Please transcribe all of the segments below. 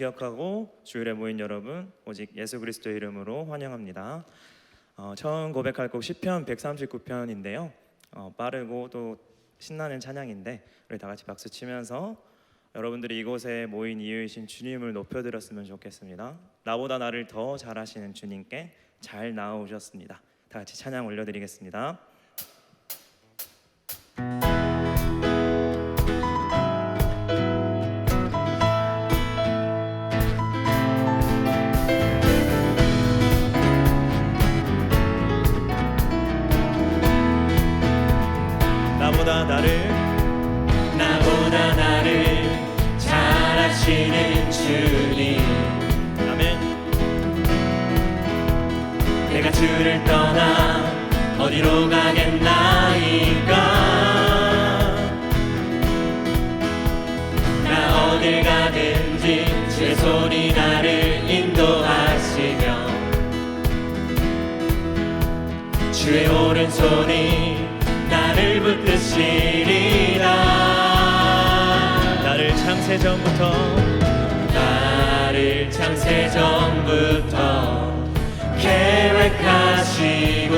기억하고 주일에 모인 여러분 오직 예수 그리스도의 이름으로 환영합니다. 처음 고백할 곡 시편 139편인데요. 빠르고 또 신나는 찬양인데 우리 다 같이 박수 치면서 여러분들이 이곳에 모인 이유이신 주님을 높여드렸으면 좋겠습니다. 나보다 나를 더 잘하시는 주님께 잘 나아오셨습니다. 다 같이 찬양 올려드리겠습니다. 나보다 나를 잘하시는 주님. 아멘. 내가 주를 떠나 어디로 가겠나이까. 나 어딜 가든지 주의 손이 나를 인도하시며 주의 오른손이 나를 붙드시리라. 나를 창세전부터 계획하시고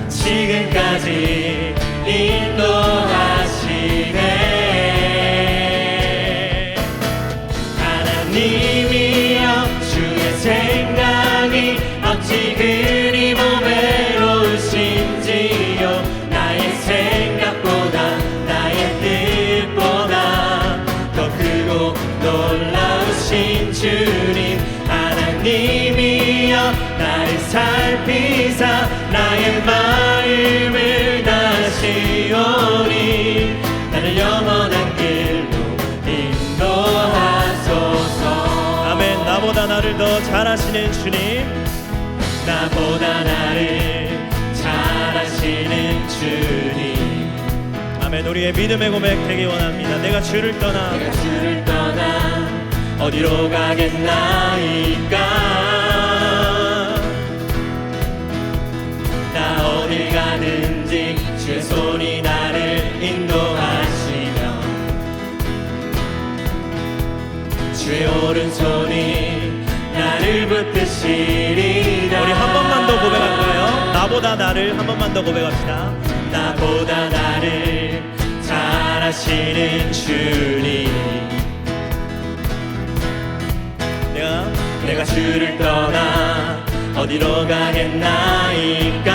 지금까지 인도하시네. 하나님이여 주의 생각이 어찌 그리 보배로우신지요. 나의 생각보다 나의 뜻보다 더 크고 놀라우신 주님. 하나님이여 나를 살피사 나의 마음을 다시오니 나를 영원한 길로 인도하소서. 아멘. 나보다 나를 더 잘하시는 주님. 나보다 나를 잘하시는 주님. 아멘. 우리의 믿음의 고백 되기 원합니다. 내가 주를 떠나 어디로 가겠나이까. 나 어딜 가든지 주의 손이 나를 인도하시며 주의 오른손이 나를 붙드시리라. 우리 한 번만 더 고백할까요? 나보다 나를 한 번만 더 고백합시다. 나보다 나를 잘하시는 주님. 내가 주를 떠나 어디로 가겠나이까.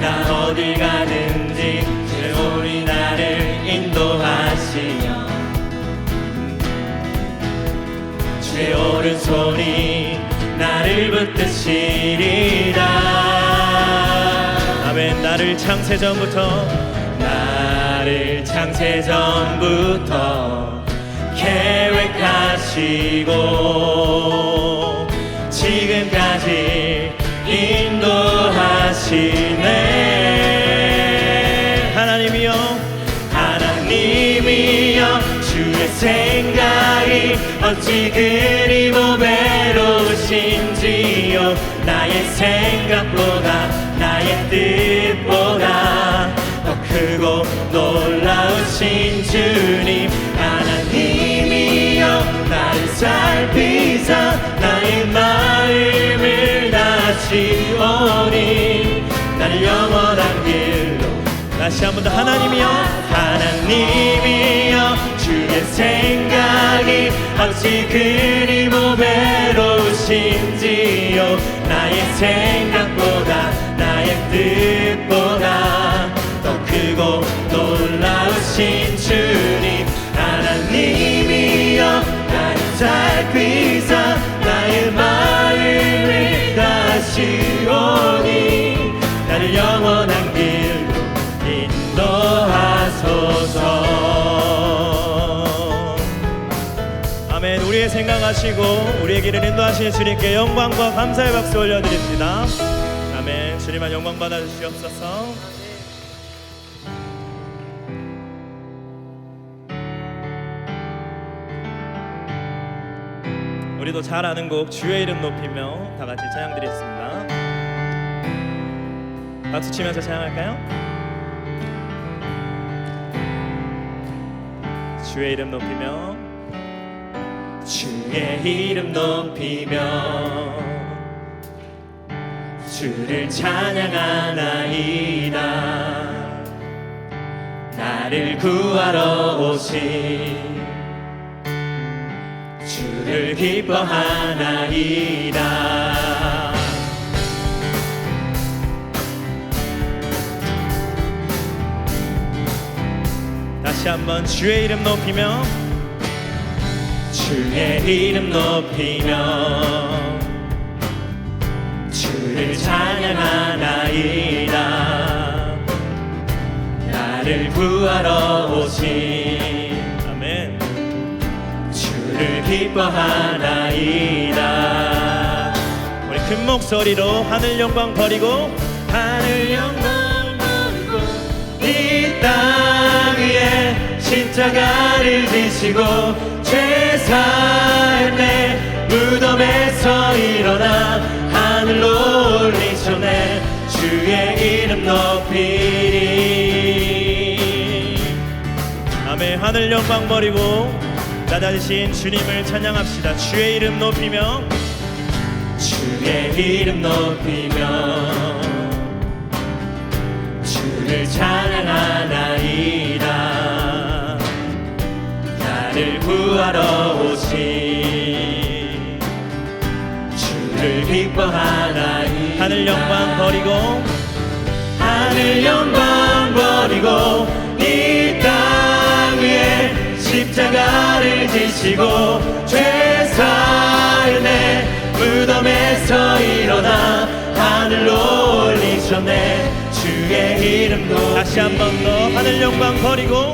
나 어딜 가든지 주의 손이 나를 인도하시며 주의 오른손이 나를 붙드시리라. 아멘. 나를 창세전부터 계획하시고 지금까지 인도하시네. 하나님이여 주의 생각이 어찌 그리 보배로우신지요. 나의 생각보다 나의 뜻보다 더 크고 놀라우신 주님. 하나님이여 나를 살피사 나의 마음을 다시오니 나를 영원한 길로. 다시 한 번 더. 하나님이여 주의 생각이 어찌 그리 보배로우신지요. 나의 생각보다 나의 뜻보다 더 크고 놀라우신 주님. 하나님이여 나를 살피사 나의 마음을 다시오니 나를 영원한 길로 인도하소서. 아멘. 우리의 생각하시고 우리의 길을 인도하시는 주님께 영광과 감사의 박수 올려드립니다. 아멘. 주님만 영광 받아주시옵소서. 우리도 잘 아는 곡 주의 이름 높이며 다 같이 찬양 드리겠습니다. 박수 치면서 찬양할까요? 주의 이름 높이며 주의 이름 높이며 주를 찬양하나이다. 나를 구하러 오신 주를 기뻐하나이다. 다시 한번 주의 이름 높이며 주의 이름 높이며 주를 찬양하나이다. 나를 구하러 오신 아멘. 주를 기뻐하나이다. 우리 큰 목소리로 하늘 영광 버리고 하늘 영광 버리고 이 땅 위에 십자가를 지시고 죄사했네. 무덤에서 일어나 하늘로 올리셨네. 주의 이름 높이리. 아멘. 하늘 영광 버리고 낮아지신 주님을 찬양합시다. 주의 이름 높이며 주의 이름 높이며 주를 찬양하나이다. 나를 구하러 오신 주를 기뻐하나이다. 하늘 영광 버리고 하늘 영광 버리고 이 땅 위에 십자가를 지시고 죄사했네. 무덤에서 일어나 하늘로 올리셨네. 주의 이름 높이. 다시 한 번 더 하늘 영광 버리고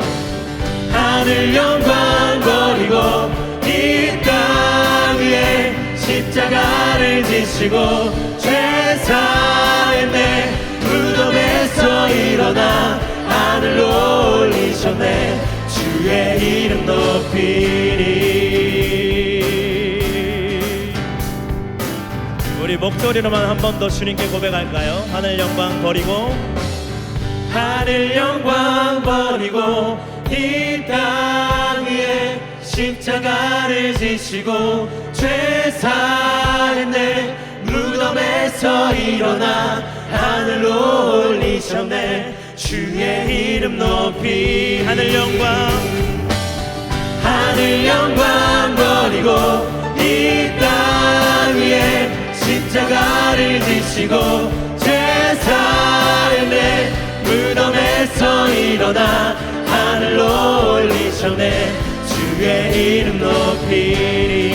하늘 영광 버리고 이 땅 위에 십자가를 지시고 죄사했네. 무덤에서 일어나 하늘로 올리셨네. 주의 이름 높이리. 우리 목소리로만 한 번 더 주님께 고백할까요? 하늘 영광 버리고 하늘 영광 버리고 이 땅 위에 십자가를 지시고 죄사했네. 무덤에서 일어나 하늘로 올리셨네. 주의 이름 높이. 하늘 영광 하늘 영광 버리고 이 땅 위에 십자가를 지시고 죄사했네. 무덤에서 일어나 하늘로 올리셨네. 주의 이름 높이리.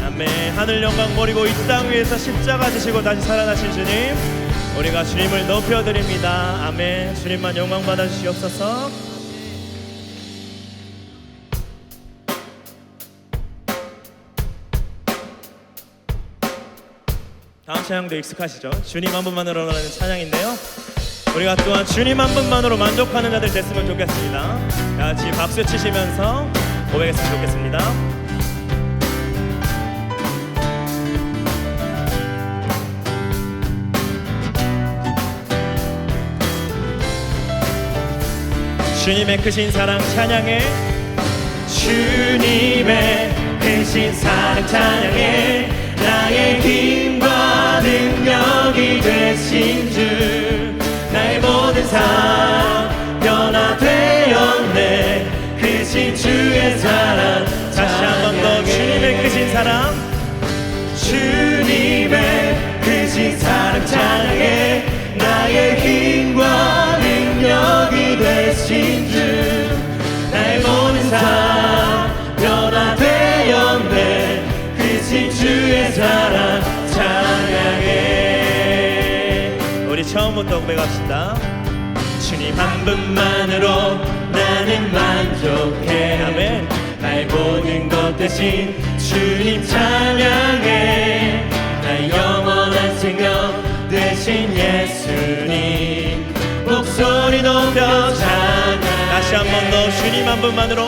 아멘. 하늘 영광 버리고 이 땅 위에서 십자가 지시고 다시 살아나신 주님, 우리가 주님을 높여드립니다. 아멘. 주님만 영광 받아주시옵소서. 다음 찬양도 익숙하시죠? 주님 한 분만으로라는 찬양인데요, 우리가 또한 주님 한 분만으로 만족하는 자들 됐으면 좋겠습니다. 다 같이 박수 치시면서 고백했으면 좋겠습니다. 주님의 크신 사랑 찬양해. 주님의 크신 사랑 찬양해. 나의 힘과 능력이 되신 주. 나의 모든 삶 변화되었네. 크신 주의 사랑 다시 한 번 더 주님의 크신 사랑. 주님의 크신 사랑 찬양해. 나의 힘과 능력이 되신 주. 나의 모든 삶 변화되었네. 크신 주의 사랑 찬양해. 우리 처음부터 고백합시다. 주님 한 분만으로 나는 만족해. 아멘. 나의 모든 것 대신 주님 찬양해. 나의 영원한 생명 되신 예수님 목소리 높여 찬양해. 다시 한 번 더 주님 한 분만으로.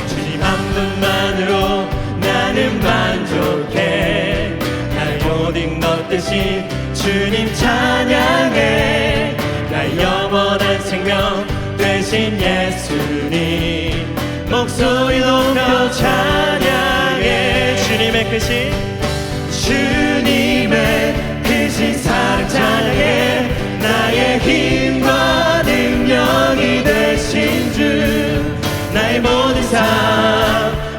주님 한 분만으로 나는 만족해. 나의 모든 것 대신 주님 찬양해. 나의 영원한 생명 되신 되신 예수님 목소리 높여 찬양해 주님의 크신 사랑 찬양해 나의 힘과 능력이 되신 주 나의 모든 삶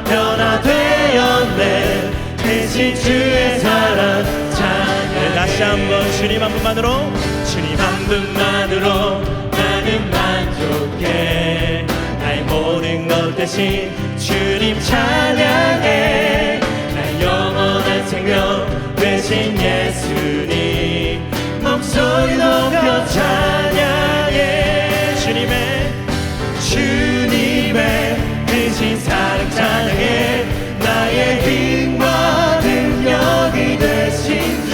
변화되었네 대신 주의 사랑 찬양해 다시 한번 주님 한 분만으로 주님 한 분만으로 나는 만족해 나의 모든 것 대신 주님 찬양해 나의 영원한 생명 되신 예수님 목소리 높여 찬양해 주님의 크신 사랑 찬양해 나의 힘과 능력이 되신 주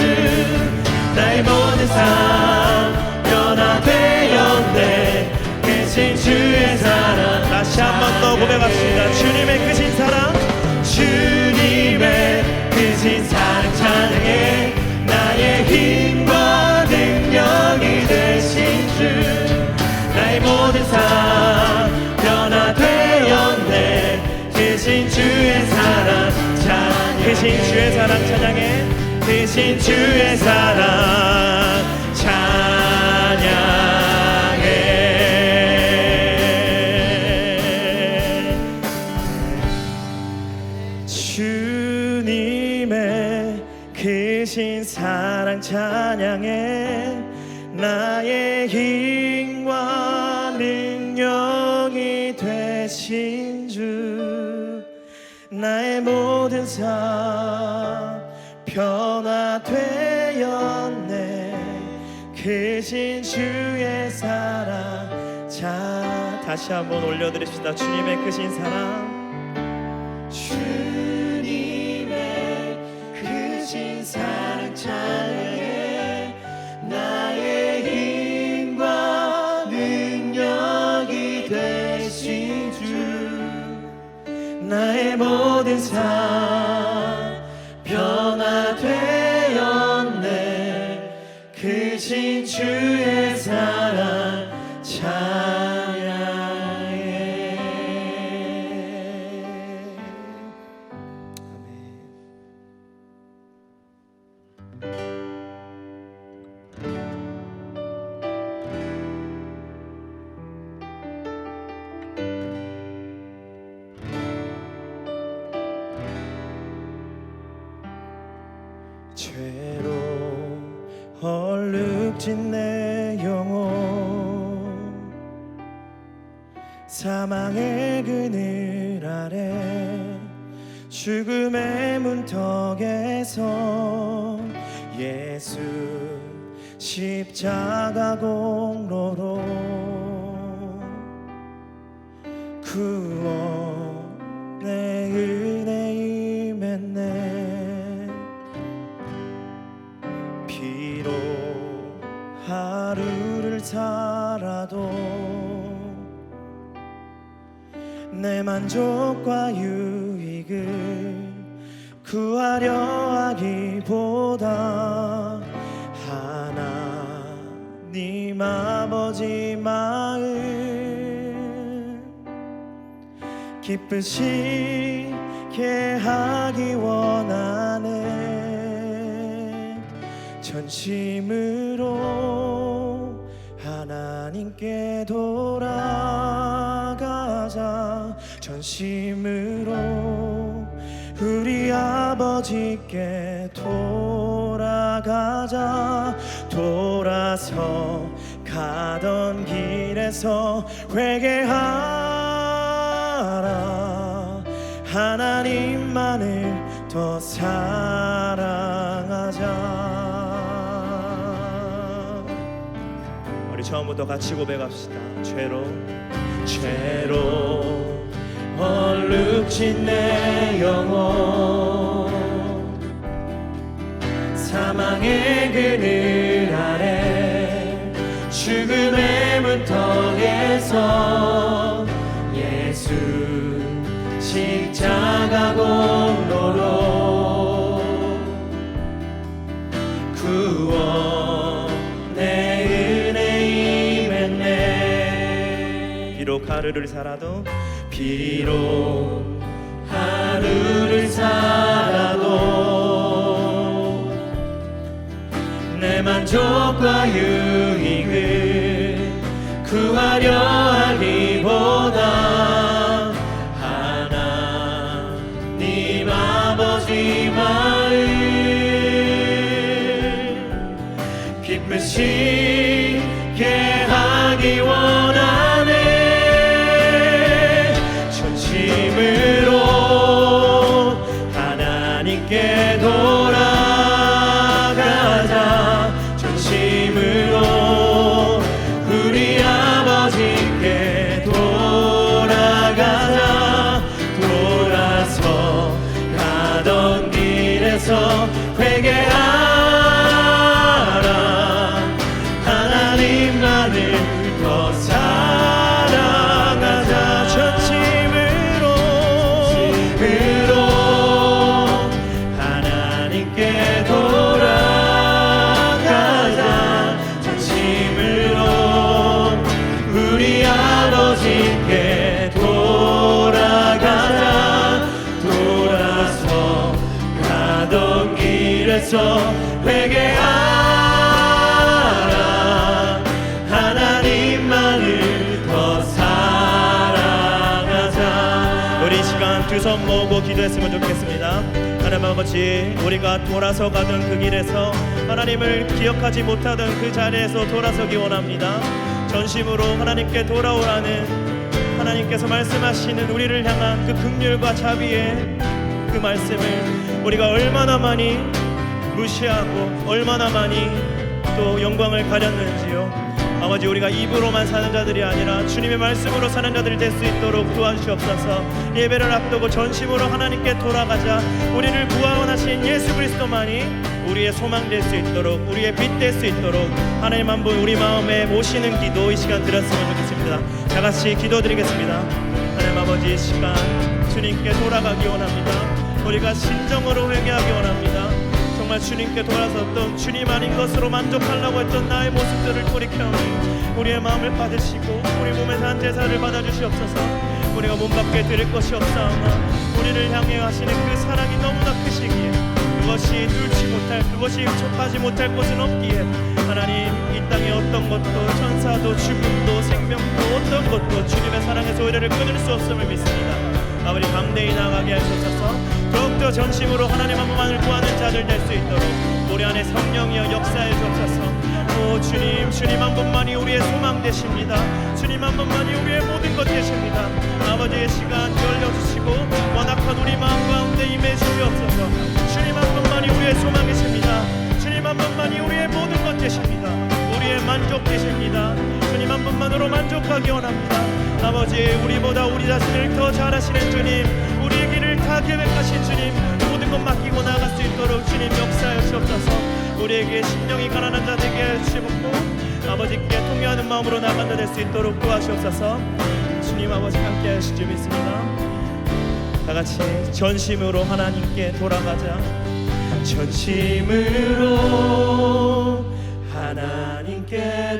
나의 모든 삶 변화되었네 크신 주의 사랑 다시 한번 더 고백합시다. 주님의 크신 사랑 주님의 크신 사랑 찬양해 나의 힘과 능력이 되신 주 나의 모든 삶 변화되었네 크신 주의 사랑 찬양해 크신 주의 사랑 찬양해 크신 주의 사랑 찬양해 주님의 크신 사랑 찬양해 나의 힘과 능력이 되신 주 나의 모든 삶 변화되었네 크신 주의 사랑 다시 한번 올려드립시다. 주님의 크신 사랑 주님의 크신 사랑 찬양해 나의 힘과 능력이 되신 주 나의 모든 삶 변화되었네 크신 주의 사랑 찬양해 죄로 얼룩진 내 영혼 사망의 그늘 아래 죽음의 문턱에서 예수 십자가 공로로 구원의 은혜 임했네 비록 하루를 살아도 내 만족과 유익을 구하려 하기보다 하나님 아버지 마음 기쁘시게 하기 원하네 전심으로 하나님께 돌아가자 전심으로 우리 아버지께 돌아가자 돌아서 가던 길에서 회개하라 하나님만을 더 사랑하자 우리 처음부터 같이 고백합시다 죄로 얼룩진 내 영혼 사망의 그늘 아래 죽음의 문턱에서 예수 십자가 공로로 구원의 은혜 임했네 비록 하루를 살아도 비록 하루를 살아도 내 만족과 유익을 구하려 하기보다 하나님 아버지 마음 기쁘시게 하기 원하네. 전심으로 하나님께 돌아가자. 전심으로 우리 아버지께 돌아가자. 돌아서 가던 길에서 회개하라. 하나님만을 더 사랑하자. 전심으로 하나님께 돌아가자. 전심으로 우리 아버지께 돌아가자. 돌아서 가던 길에서 회개하라. 하나님만을 더 사랑하자. 우리 이 시간 두 손 모으고 기도했으면 좋겠습니다. 하나님 아버지, 우리가 돌아서 가던 그 길에서 하나님을 기억하지 못하던 그 자리에서 돌아서기 원합니다. 전심으로 하나님께 돌아오라는 하나님께서 말씀하시는 우리를 향한 그 긍휼과 자비의 그 말씀을 우리가 얼마나 많이 무시하고 얼마나 많이 또 영광을 가렸는지요. 아버지, 우리가 입으로만 사는 자들이 아니라 주님의 말씀으로 사는 자들이 될 수 있도록 도와주시옵소서. 예배를 앞두고 전심으로 하나님께 돌아가자. 우리를 구원하신 예수 그리스도만이 우리의 소망 될 수 있도록, 우리의 빛 될 수 있도록 하나님 한 분 우리 마음에 모시는 기도 이 시간 드렸으면 좋겠습니다. 다 같이 기도드리겠습니다. 하나님 아버지, 이 시간 주님께 돌아가기 원합니다. 우리가 진정으로 회개하기 원합니다. 정말 주님께 돌아섰던 주님 아닌 것으로 만족하려고 했던 나의 모습들을 돌이켜오니 우리의 마음을 받으시고 우리 몸에서 한 제사를 받아주시옵소서. 우리가 몸 밖에 드릴 것이 없사오나 우리를 향해 하시는 그 사랑이 너무나 크시기에 그것이 뚫지 못할, 그것이 촉하지 못할 것은 없기에 하나님, 이 땅에 어떤 것도 천사도 죽음도 생명도 어떤 것도 주님의 사랑에서 우리를 끊을 수 없음을 믿습니다. 아버지, 담대히 나아가게 하셔서 더욱더 전심으로 하나님 한 분만을 구하는 자들 될 수 있도록 우리 안에 성령이여 역사해 주옵소서. 오 주님, 주님 한 분만이 우리의 소망 되십니다. 주님 한 분만이 우리의 모든 것 되십니다. 아버지의 시간 열려주시고 원악한 우리 마음 가운데 임해 주시옵소서. 주님 한 분만이 우리의 소망이십니다. 주님 한 분만이 우리의 모든 것 되십니다. 우리의 만족 되십니다. 주님 한 분만으로 만족하기 원합니다. 아버지, 우리보다 우리 자신을 더 잘하시는 주님, 우리의 길을 다 계획하신 주님, 모든 것 맡기고 나아갈 수 있도록 주님 역사하여 주옵소서. 우리에게 심령이 가난한 자 되게 해주시고 아버지께 통회하는 마음으로 나아간 자 될 수 있도록 도와주옵소서. 주님 아버지 함께 하실 줄 믿습니다. 다 같이 전심으로 하나님께 돌아가자. 전심으로 하나님께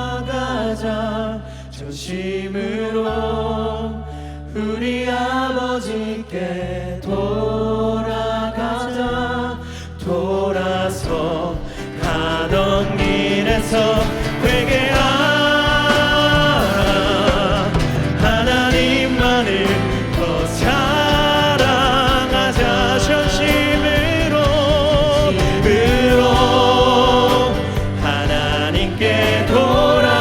돌아가자. 전심으로 우리 아버지께 돌아가자. 돌아서 가던 길에서 회개하라. 하나님만을 더 사랑하자. 전심으로 하나님께 돌아가자.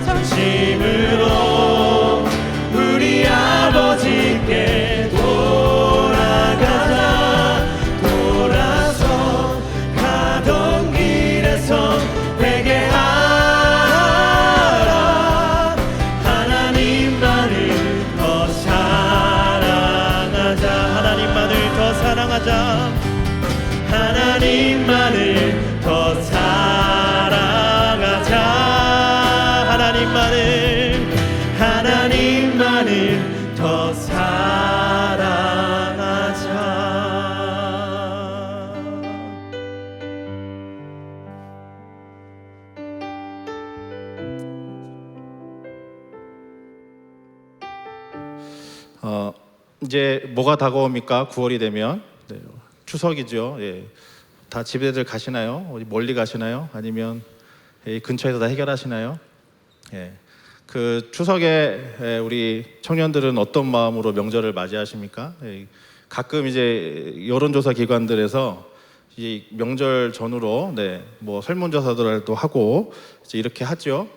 전심으로 우리 아버지께 돌아가자. 돌아서 가던 길에서 회개하라. 하나님만을 더 사랑하자. 하나님만을 더 사랑하자. 하나님만을 더 사랑하자. 하나님만을 더 사랑하자. 이제 뭐가 다가옵니까? 9월이 되면 네, 추석이죠. 예. 다 집에들 가시나요? 어디 멀리 가시나요? 아니면 근처에서 다 해결하시나요? 예. 그 추석에 우리 청년들은 어떤 마음으로 명절을 맞이하십니까? 예. 가끔 이제 여론조사 기관들에서 이 명절 전후로 뭐 설문조사들도 하고 이제 이렇게 하죠.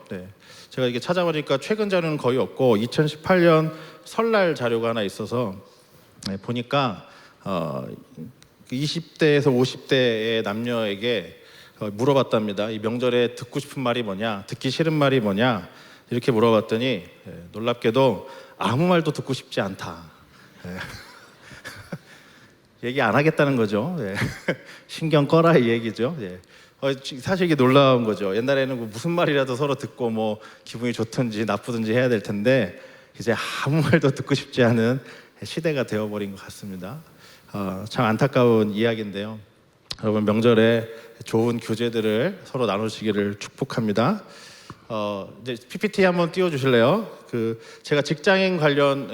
제가 이게 찾아보니까 최근 자료는 거의 없고 2018년 설날 자료가 하나 있어서 보니까 20대에서 50대의 남녀에게 물어봤답니다. 이 명절에 듣고 싶은 말이 뭐냐, 듣기 싫은 말이 뭐냐 이렇게 물어봤더니 놀랍게도 아무 말도 듣고 싶지 않다. 얘기 안 하겠다는 거죠. 신경 꺼라 이 얘기죠. 사실 이게 놀라운 거죠. 옛날에는 무슨 말이라도 서로 듣고 뭐 기분이 좋든지 나쁘든지 해야 될 텐데 이제 아무 말도 듣고 싶지 않은 시대가 되어버린 것 같습니다. 참 안타까운 이야기인데요. 여러분 명절에 좋은 교제들을 서로 나누시기를 축복합니다. 이제 PPT 한번 띄워주실래요? 제가 직장인 관련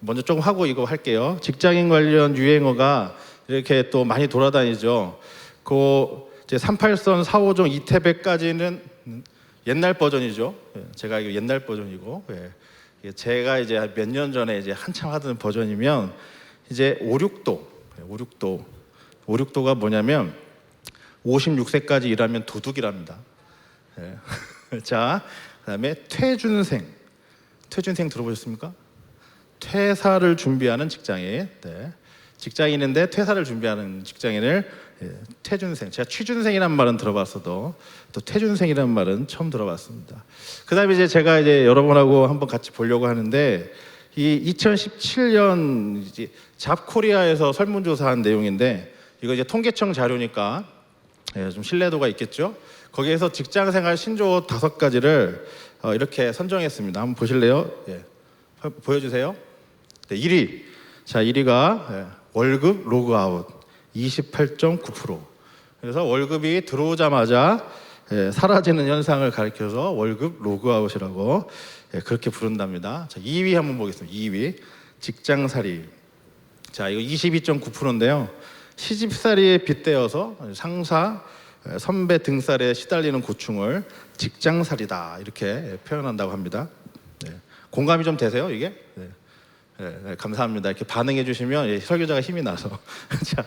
먼저 조금 하고 이거 할게요. 직장인 관련 유행어가 이렇게 또 많이 돌아다니죠. 이제 38선 4호종 이태백까지는 옛날 버전이죠. 제가 이거 옛날 버전이고, 제가 이제 몇 년 전에 이제 한참 하던 버전이면 이제 56도가 뭐냐면 56세까지 일하면 도둑이랍니다. 자, 그다음에 퇴준생 들어보셨습니까? 퇴사를 준비하는 직장인, 직장인인데 퇴사를 준비하는 직장인을 퇴준생. 제가 취준생이라는 말은 들어봤어도 또 퇴준생이라는 말은 처음 들어봤습니다. 그다음에 이제 제가 이제 여러분하고 한번 같이 보려고 하는데 이 2017년 이제 잡코리아에서 설문조사한 내용인데 이거 이제 통계청 자료니까 좀 신뢰도가 있겠죠. 거기에서 직장생활 신조어 5가지를 이렇게 선정했습니다. 한번 보실래요? 보여주세요. 1위. 자, 1위가 월급 로그아웃 28.9%. 그래서 월급이 들어오자마자 사라지는 현상을 가리켜서 월급 로그아웃이라고 그렇게 부른답니다. 자, 2위 한번 보겠습니다. 2위. 직장살이. 자, 이거 22.9%인데요. 시집살이에 빗대어서 상사, 선배 등살에 시달리는 고충을 직장살이다 이렇게 표현한다고 합니다. 공감이 좀 되세요, 이게? 감사합니다. 이렇게 반응해 주시면 설교자가 힘이 나서 자,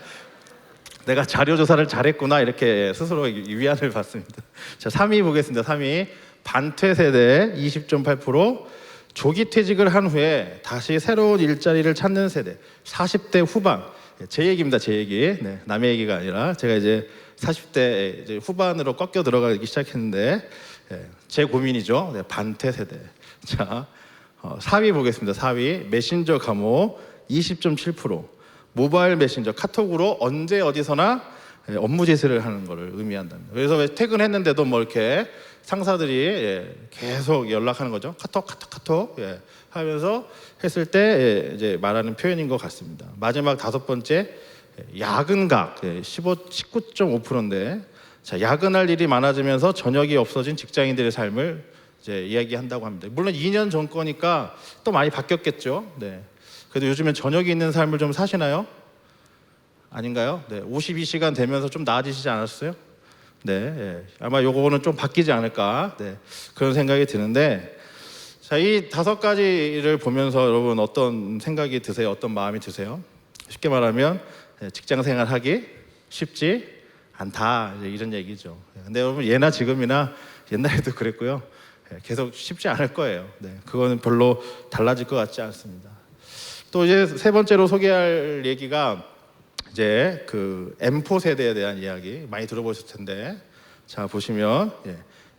내가 자료 조사를 잘했구나 이렇게 스스로 위안을 받습니다. 자, 3위 보겠습니다. 3위 반퇴 세대 20.8%, 조기 퇴직을 한 후에 다시 새로운 일자리를 찾는 세대 40대 후반. 제 얘기입니다. 제 얘기. 남의 얘기가 아니라 제가 이제 40대 이제 후반으로 꺾여 들어가기 시작했는데 제 고민이죠. 반퇴 세대. 자, 4위 보겠습니다. 4위 메신저 감호 20.7%, 모바일 메신저 카톡으로 언제 어디서나 업무 제시를 하는 것을 의미한답니다. 그래서 왜 퇴근했는데도 뭐 이렇게 상사들이 계속 연락하는 거죠. 카톡 하면서 했을 때 이제 말하는 표현인 것 같습니다. 마지막 5번째 야근각 19.5%인데 자, 야근할 일이 많아지면서 저녁이 없어진 직장인들의 삶을 이제 이야기한다고 합니다. 물론 2년 전 거니까 또 많이 바뀌었겠죠. 그래도 요즘엔 저녁이 있는 삶을 좀 사시나요? 아닌가요? 52시간 되면서 좀 나아지시지 않았어요? 아마 요거는 좀 바뀌지 않을까 그런 생각이 드는데 자, 이 5가지를 보면서 여러분 어떤 생각이 드세요? 어떤 마음이 드세요? 쉽게 말하면 직장생활 하기 쉽지 않다 이런 얘기죠. 근데 여러분 예나 지금이나 옛날에도 그랬고요. 계속 쉽지 않을 거예요. 그거는 별로 달라질 것 같지 않습니다. 또 이제 3번째로 소개할 얘기가 이제 그 M4 세대에 대한 이야기 많이 들어보셨을 텐데 자 보시면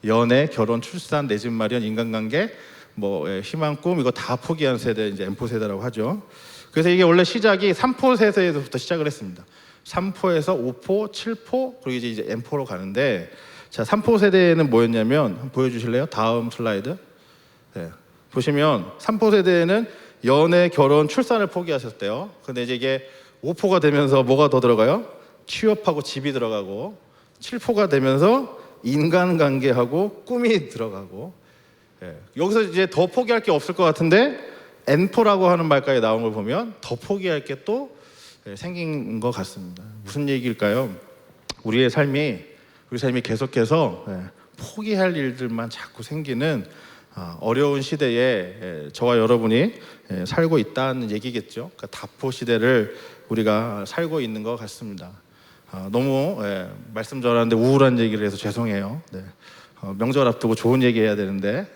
연애, 결혼, 출산, 내 집 마련, 인간관계, 뭐 희망, 꿈 이거 다 포기한 세대 이제 M4 세대라고 하죠. 그래서 이게 원래 시작이 3포 세대부터 시작을 했습니다. 3포에서 5포, 7포 그리고 이제 M4로 가는데 자 3포 세대는 뭐였냐면 한번 보여주실래요? 다음 슬라이드. 보시면 3포 세대는 연애, 결혼, 출산을 포기하셨대요. 근데 이제 이게 5포가 되면서 뭐가 더 들어가요? 취업하고 집이 들어가고 7포가 되면서 인간관계하고 꿈이 들어가고 여기서 이제 더 포기할 게 없을 것 같은데 N4라고 하는 말까지 나온 걸 보면 더 포기할 게 또 생긴 것 같습니다. 무슨 얘기일까요? 우리 삶이 계속해서 포기할 일들만 자꾸 생기는 어려운 시대에 저와 여러분이 살고 있다는 얘기겠죠. 그러니까 다포 시대를 우리가 살고 있는 것 같습니다. 너무 말씀 전하는데 우울한 얘기를 해서 죄송해요. 명절 앞두고 좋은 얘기 해야 되는데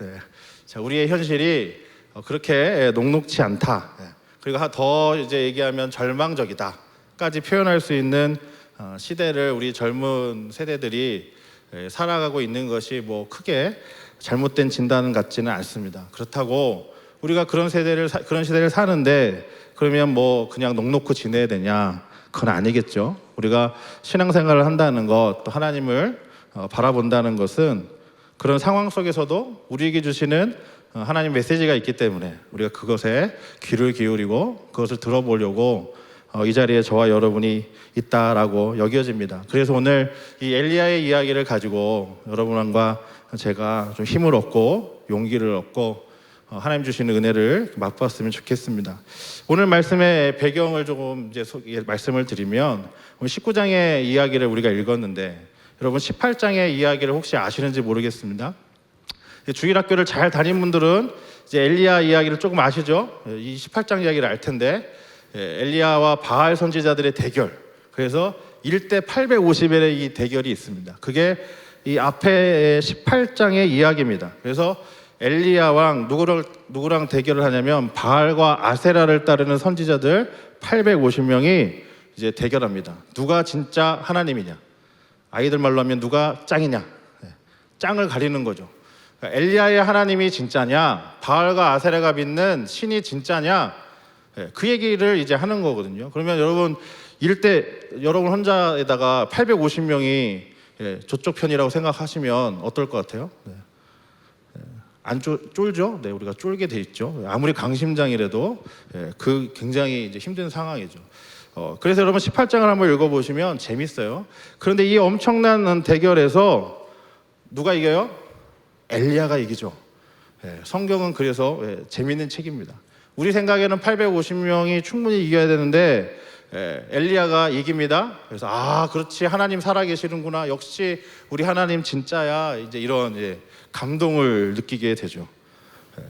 자, 우리의 현실이 그렇게 녹록지 않다. 그리고 더 이제 얘기하면 절망적이다까지 표현할 수 있는 시대를 우리 젊은 세대들이 살아가고 있는 것이 뭐 크게 잘못된 진단 같지는 않습니다. 그렇다고 우리가 그런 시대를 사는데 그러면 뭐 그냥 넉넉히 지내야 되냐? 그건 아니겠죠. 우리가 신앙생활을 한다는 것, 또 하나님을 바라본다는 것은 그런 상황 속에서도 우리에게 주시는 하나님 메시지가 있기 때문에 우리가 그것에 귀를 기울이고 그것을 들어보려고 이 자리에 저와 여러분이 있다라고 여겨집니다. 그래서 오늘 이 엘리야의 이야기를 가지고 여러분과 제가 좀 힘을 얻고 용기를 얻고 하나님 주시는 은혜를 맛봤으면 좋겠습니다. 오늘 말씀의 배경을 조금 이제 말씀을 드리면 오늘 19장의 이야기를 우리가 읽었는데 여러분 18장의 이야기를 혹시 아시는지 모르겠습니다. 주일학교를 잘 다닌 분들은 이제 엘리야 이야기를 조금 아시죠? 이 18장 이야기를 알 텐데 엘리야와 바알 선지자들의 대결. 그래서 1대 850의 이 대결이 있습니다. 그게 이 앞에 18장의 이야기입니다. 그래서 엘리야 왕 누구랑 대결을 하냐면 바알과 아세라를 따르는 선지자들 850명이 이제 대결합니다. 누가 진짜 하나님이냐? 아이들 말로 하면 누가 짱이냐? 짱을 가리는 거죠. 엘리야의 하나님이 진짜냐? 바알과 아세라가 믿는 신이 진짜냐? 그 얘기를 이제 하는 거거든요. 그러면 여러분 여러분 혼자에다가 850명이 저쪽 편이라고 생각하시면 어떨 것 같아요? 안 쫄죠? 우리가 쫄게 돼 있죠. 아무리 강심장이라도 그 굉장히 이제 힘든 상황이죠. 그래서 여러분 18장을 한번 읽어보시면 재밌어요. 그런데 이 엄청난 대결에서 누가 이겨요? 엘리야가 이기죠. 성경은 그래서 재밌는 책입니다. 우리 생각에는 850명이 충분히 이겨야 되는데 엘리야가 이깁니다. 그래서 그렇지, 하나님 살아계시는구나, 역시 우리 하나님 진짜야, 이제 이런 감동을 느끼게 되죠.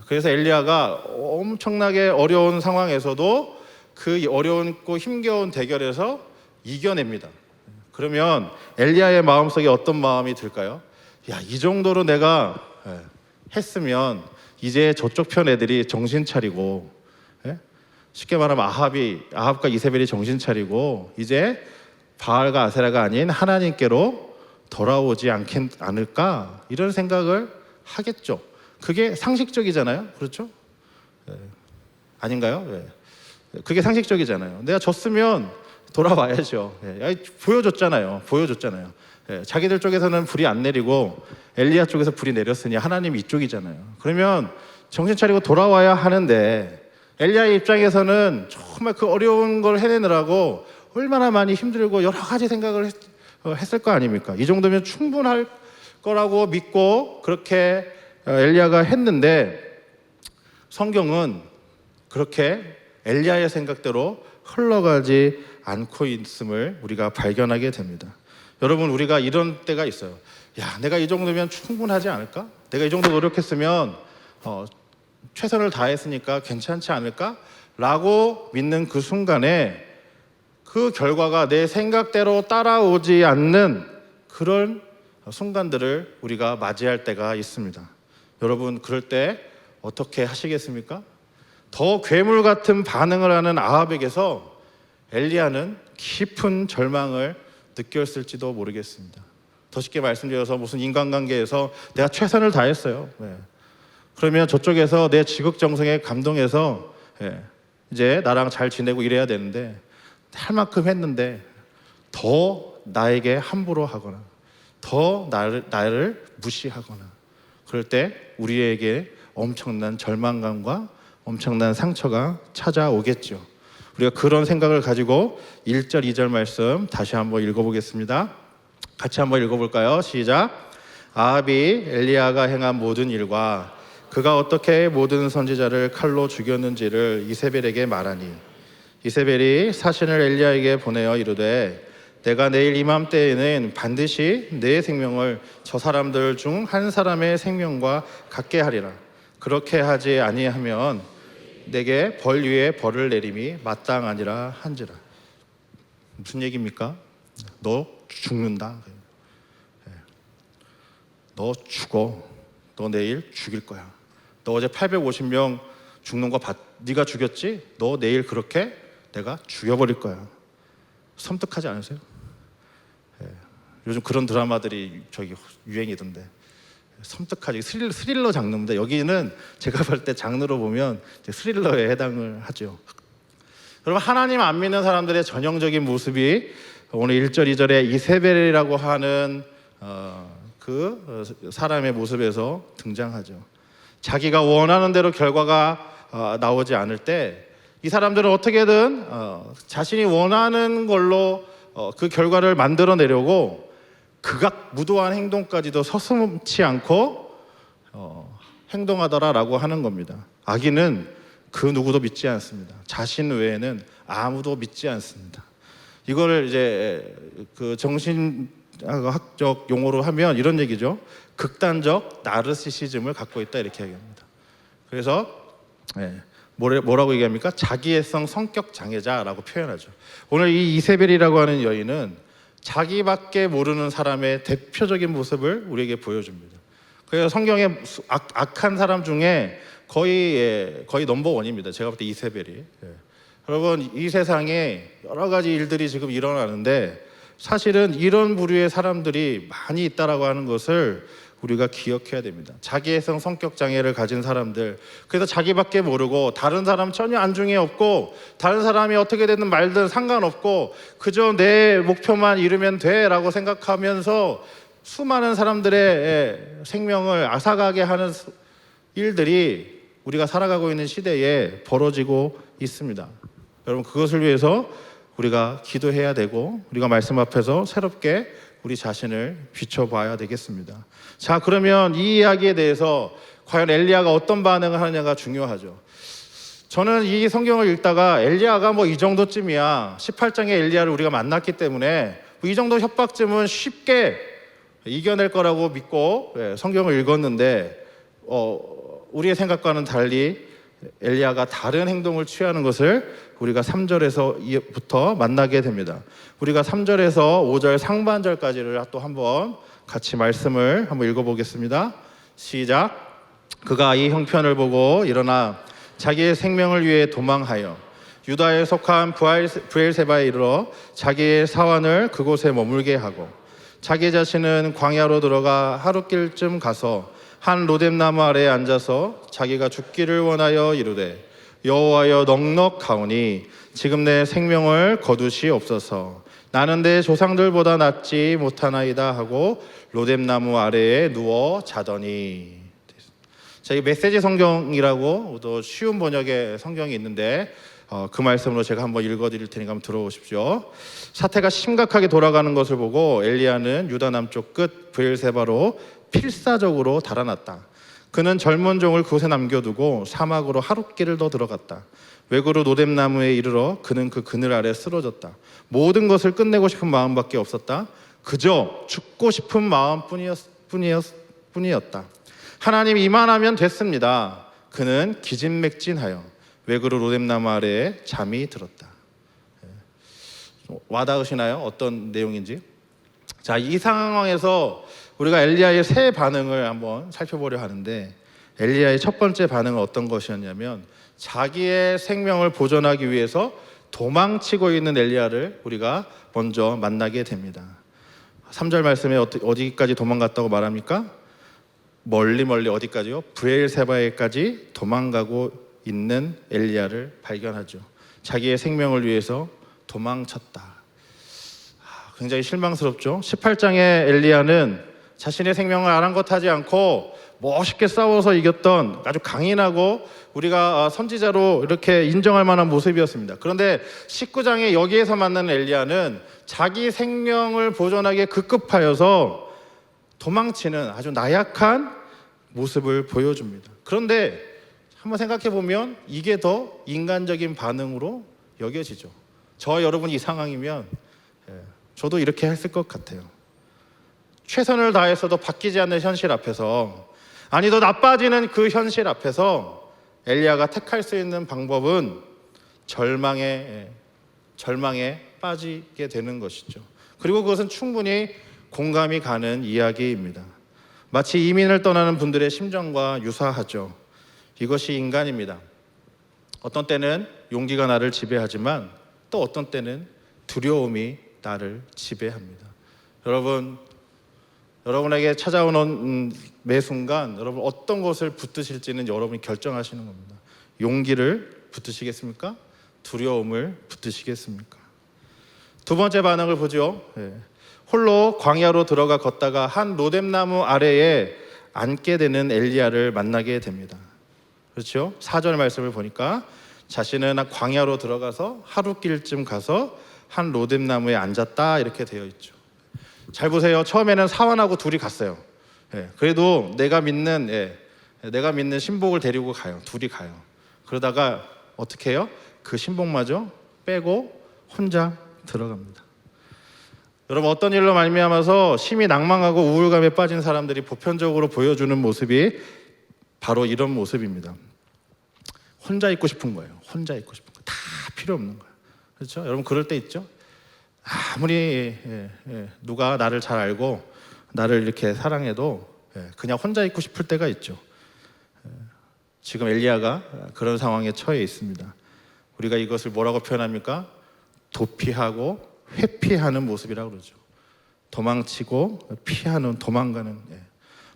그래서 엘리야가 엄청나게 어려운 상황에서도 그 어려운고 힘겨운 대결에서 이겨냅니다. 그러면 엘리야의 마음속에 어떤 마음이 들까요? 야, 이 정도로 내가 했으면 이제 저쪽 편 애들이 정신 차리고, 쉽게 말하면 아합과 이세벨이 정신 차리고 이제 바알과 아세라가 아닌 하나님께로 돌아오지 않을까, 이런 생각을 하겠죠. 그게 상식적이잖아요. 그렇죠? 아닌가요? 그게 상식적이잖아요. 내가 졌으면 돌아와야죠. 보여줬잖아요. 자기들 쪽에서는 불이 안 내리고 엘리야 쪽에서 불이 내렸으니 하나님이 이쪽이잖아요. 그러면 정신 차리고 돌아와야 하는데 엘리야의 입장에서는 정말 그 어려운 걸 해내느라고 얼마나 많이 힘들고 여러 가지 생각을 했을 거 아닙니까? 이 정도면 충분할 거라고 믿고 그렇게 엘리야가 했는데 성경은 그렇게 엘리야의 생각대로 흘러가지 않고 있음을 우리가 발견하게 됩니다. 여러분, 우리가 이런 때가 있어요. 야, 내가 이 정도면 충분하지 않을까? 내가 이 정도 노력했으면 최선을 다했으니까 괜찮지 않을까? 라고 믿는 그 순간에 그 결과가 내 생각대로 따라오지 않는 그런 순간들을 우리가 맞이할 때가 있습니다. 여러분, 그럴 때 어떻게 하시겠습니까? 더 괴물 같은 반응을 하는 아합에게서 엘리야는 깊은 절망을 느꼈을지도 모르겠습니다. 더 쉽게 말씀드려서 무슨 인간관계에서 내가 최선을 다했어요. 그러면 저쪽에서 내 지극정성에 감동해서 이제 나랑 잘 지내고 이래야 되는데 할 만큼 했는데 더 나에게 함부로 하거나 더 나를 무시하거나 그럴 때 우리에게 엄청난 절망감과 엄청난 상처가 찾아오겠죠. 우리가 그런 생각을 가지고 1절, 2절 말씀 다시 한번 읽어보겠습니다. 같이 한번 읽어볼까요? 시작. 아합이 엘리야가 행한 모든 일과 그가 어떻게 모든 선지자를 칼로 죽였는지를 이세벨에게 말하니 이세벨이 사신을 엘리야에게 보내어 이르되 내가 내일 이맘때에는 반드시 내 생명을 저 사람들 중 한 사람의 생명과 같게 하리라. 그렇게 하지 아니하면 내게 벌 위에 벌을 내림이 마땅하니라 한지라. 무슨 얘기입니까? 너 죽는다. 너 죽어. 너 내일 죽일 거야. 너 어제 850명 죽는 거 네가 죽였지? 너 내일 그렇게 내가 죽여버릴 거야. 섬뜩하지 않으세요? 요즘 그런 드라마들이 저기 유행이던데. 섬뜩하지. 스릴러 장르인데 여기는 제가 볼 때 장르로 보면 이제 스릴러에 해당을 하죠. 여러분, 하나님 안 믿는 사람들의 전형적인 모습이 오늘 1절 2절에 이세벨이라고 하는 그 사람의 모습에서 등장하죠. 자기가 원하는 대로 결과가 나오지 않을 때 이 사람들은 어떻게든 자신이 원하는 걸로 그 결과를 만들어내려고 극악무도한 행동까지도 서슴지 않고 행동하더라라고 하는 겁니다. 악인은 그 누구도 믿지 않습니다. 자신 외에는 아무도 믿지 않습니다. 이거를 이제 그 정신학적 용어로 하면 이런 얘기죠. 극단적 나르시시즘을 갖고 있다 이렇게 얘기합니다. 그래서 뭐라고 얘기합니까? 자기애성 성격 장애자라고 표현하죠. 오늘 이 이세벨이라고 하는 여인은 자기밖에 모르는 사람의 대표적인 모습을 우리에게 보여줍니다. 그래서 성경에 악한 사람 중에 거의 넘버 원입니다. 제가 볼 때 이세벨이. 여러분, 이 세상에 여러 가지 일들이 지금 일어나는데 사실은 이런 부류의 사람들이 많이 있다라고 하는 것을 우리가 기억해야 됩니다. 자기애성 성격 장애를 가진 사람들, 그래서 자기밖에 모르고 다른 사람 전혀 안중에 없고 다른 사람이 어떻게 되든 말든 상관없고 그저 내 목표만 이루면 돼라고 생각하면서 수많은 사람들의 생명을 앗아가게 하는 일들이 우리가 살아가고 있는 시대에 벌어지고 있습니다. 여러분, 그것을 위해서 우리가 기도해야 되고 우리가 말씀 앞에서 새롭게 우리 자신을 비춰봐야 되겠습니다. 자, 그러면 이 이야기에 대해서 과연 엘리야가 어떤 반응을 하느냐가 중요하죠. 저는 이 성경을 읽다가 엘리야가 뭐 이 정도쯤이야, 18장의 엘리야를 우리가 만났기 때문에 이 정도 협박쯤은 쉽게 이겨낼 거라고 믿고 성경을 읽었는데 우리의 생각과는 달리 엘리야가 다른 행동을 취하는 것을 우리가 3절에서부터 만나게 됩니다. 우리가 3절에서 5절 상반절까지를 또 한번 같이 말씀을 한번 읽어보겠습니다. 시작. 그가 이 형편을 보고 일어나 자기의 생명을 위해 도망하여 유다에 속한 브엘세바에 이르러 자기의 사환을 그곳에 머물게 하고 자기 자신은 광야로 들어가 하룻길쯤 가서 한 로뎀나무 아래에 앉아서 자기가 죽기를 원하여 이르되 여호와여 넉넉하오니 지금 내 생명을 거두시옵소서. 나는 내 조상들보다 낫지 못하나이다 하고 로뎀나무 아래에 누워 자더니. 자, 이 메시지 성경이라고 또 쉬운 번역의 성경이 있는데 그 말씀으로 제가 한번 읽어드릴 테니까 한번 들어오십시오. 사태가 심각하게 돌아가는 것을 보고 엘리야는 유다 남쪽 끝 브엘세바로 필사적으로 달아났다. 그는 젊은 종을 그곳에 남겨두고 사막으로 하룻길을 더 들어갔다. 외구로 노뎀나무에 이르러 그는 그 그늘 아래 쓰러졌다. 모든 것을 끝내고 싶은 마음밖에 없었다. 그저 죽고 싶은 마음뿐이었다. 하나님 이만하면 됐습니다. 그는 기진맥진하여 외구로 로뎀나무 아래에 잠이 들었다. 와닿으시나요? 어떤 내용인지? 자, 이 상황에서 우리가 엘리야의 세 반응을 한번 살펴보려 하는데 엘리야의 첫 번째 반응은 어떤 것이었냐면 자기의 생명을 보존하기 위해서 도망치고 있는 엘리야를 우리가 먼저 만나게 됩니다. 3절 말씀에 어디까지 도망갔다고 말합니까? 멀리 어디까지요? 브엘세바에까지 도망가고 있는 엘리야를 발견하죠. 자기의 생명을 위해서 도망쳤다. 굉장히 실망스럽죠. 18장의 엘리야는 자신의 생명을 아랑곳하지 않고 멋있게 싸워서 이겼던 아주 강인하고 우리가 선지자로 이렇게 인정할 만한 모습이었습니다. 그런데 19장에 여기에서 만나는 엘리야는 자기 생명을 보존하기에 급급하여서 도망치는 아주 나약한 모습을 보여줍니다. 그런데 한번 생각해 보면 이게 더 인간적인 반응으로 여겨지죠. 저와 여러분이 이 상황이면 저도 이렇게 했을 것 같아요. 최선을 다해서도 바뀌지 않는 현실 앞에서, 아니 더 나빠지는 그 현실 앞에서 엘리야가 택할 수 있는 방법은 절망에 빠지게 되는 것이죠. 그리고 그것은 충분히 공감이 가는 이야기입니다. 마치 이민을 떠나는 분들의 심정과 유사하죠. 이것이 인간입니다. 어떤 때는 용기가 나를 지배하지만 또 어떤 때는 두려움이 나를 지배합니다. 여러분에게 찾아오는 매 순간 여러분 어떤 것을 붙드실지는 여러분이 결정하시는 겁니다. 용기를 붙드시겠습니까? 두려움을 붙드시겠습니까? 두 번째 반응을 보죠. 홀로 광야로 들어가 걷다가 한 로뎀나무 아래에 앉게 되는 엘리야를 만나게 됩니다. 그렇죠? 4절 말씀을 보니까 자신은 광야로 들어가서 하루길쯤 가서 한 로뎀나무에 앉았다 이렇게 되어 있죠. 잘 보세요. 처음에는 사환하고 둘이 갔어요. 그래도 내가 믿는 신복을 데리고 가요. 둘이 가요. 그러다가 어떻게 해요? 그 신복마저 빼고 혼자 들어갑니다. 여러분 어떤 일로 말미암아서 심히 낭망하고 우울감에 빠진 사람들이 보편적으로 보여주는 모습이 바로 이런 모습입니다. 혼자 있고 싶은 거예요. 혼자 있고 싶은 거. 다 필요 없는 거예요. 그렇죠? 여러분 그럴 때 있죠? 아무리 누가 나를 잘 알고 나를 이렇게 사랑해도 그냥 혼자 있고 싶을 때가 있죠. 지금 엘리야가 그런 상황에 처해 있습니다. 우리가 이것을 뭐라고 표현합니까? 도피하고 회피하는 모습이라고 그러죠. 도망치고 피하는, 도망가는.